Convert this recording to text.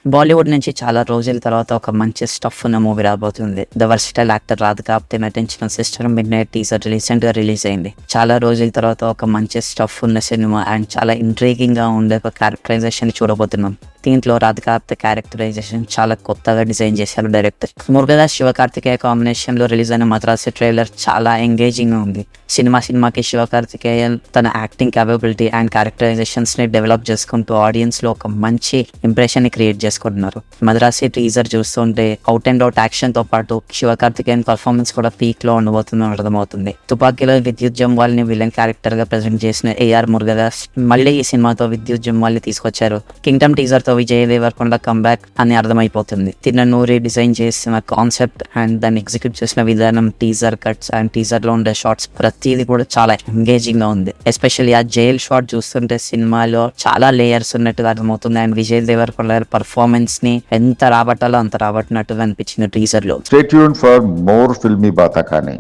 బాలీవుడ్ నుంచి చాలా రోజుల తర్వాత ఒక మంచి స్టఫ్ ఉన్న మూవీ రాబోతుంది. ద వర్సిటైల్ యాక్టర్ రాధికా ఆప్తే నటించిన sister mid night teaser recent గా రిలీజ్ అయింది. చాలా రోజుల తర్వాత ఒక మంచి స్టఫ్ ఉన్న సినిమా అండ్ చాలా ఇంట్రీగింగ్ గా ఉండే ఒక క్యారెక్టరైజేషన్ చూడబోతున్నాం. దీంట్లో రాధికా ఆప్తే క్యారెక్టరైజేషన్ చాలా కొత్తగా డిజైన్ చేశారు డైరెక్టర్. మురుగదాస్ శివకార్తికేయ కాంబినేషన్ లో రిలీజ్ అయిన మద్రాసి ట్రైలర్ చాలా ఎంగేజింగ్ గా ఉంది. సినిమాకి శివకార్తికేయన్ తన యాక్టింగ్ క్యాపబిలిటీ అండ్ క్యారెక్టరైజేషన్స్ ని డెవలప్ చేసుకుంటూ ఆడియన్స్ లో ఒక మంచి ఇంప్రెషన్ ని క్రియేట్ చేసుకుంటున్నారు. మద్రాసి టీజర్ చూస్తుంటే అవుట్ అండ్ అవుట్ యాక్షన్ తో పాటు శివకార్తికేయన్ పర్ఫార్మెన్స్ కూడా పీక్ లో ఉండబోతుందని అర్థమవుతుంది. తుపాకీలో విద్యుత్ జమ్వాల్ ని విలన్ క్యారెక్టర్ గా ప్రెజెంట్ చేసిన ఏఆర్ మురుగదాస్ మళ్ళీ ఈ సినిమాతో విద్యుత్ జమ్వాల్ ని తీసుకొచ్చారు. కింగ్డమ్ టీజర్ తో విజయ్ దేవరకొండ కంబ్యాక్ అని అర్థమైపోతుంది. తిరునూరి డిజైన్ చేసిన కాన్సెప్ట్ అండ్ దాన్ని ఎగ్జిక్యూట్ చేసిన విధానం, టీజర్ కట్స్ అండ్ టీజర్ లో ఉండే షార్ట్స్ ప్రతిదీ కూడా చాలా ఎంగేజింగ్ గా ఉంది. ఎస్పెషల్లీ ఆ జైల్ షాట్ చూస్తుంటే సినిమాలో చాలా లేయర్స్ ఉన్నట్టుగా అర్థమవుతుంది. అండ్ విజయ్ దేవరకొండ పర్ఫార్మెన్స్ ని ఎంత రాబట్టాలో అంత రాబట్టినట్టుగా అనిపించింది టీజర్ లో. Stay tuned for more filmy Bata Khane.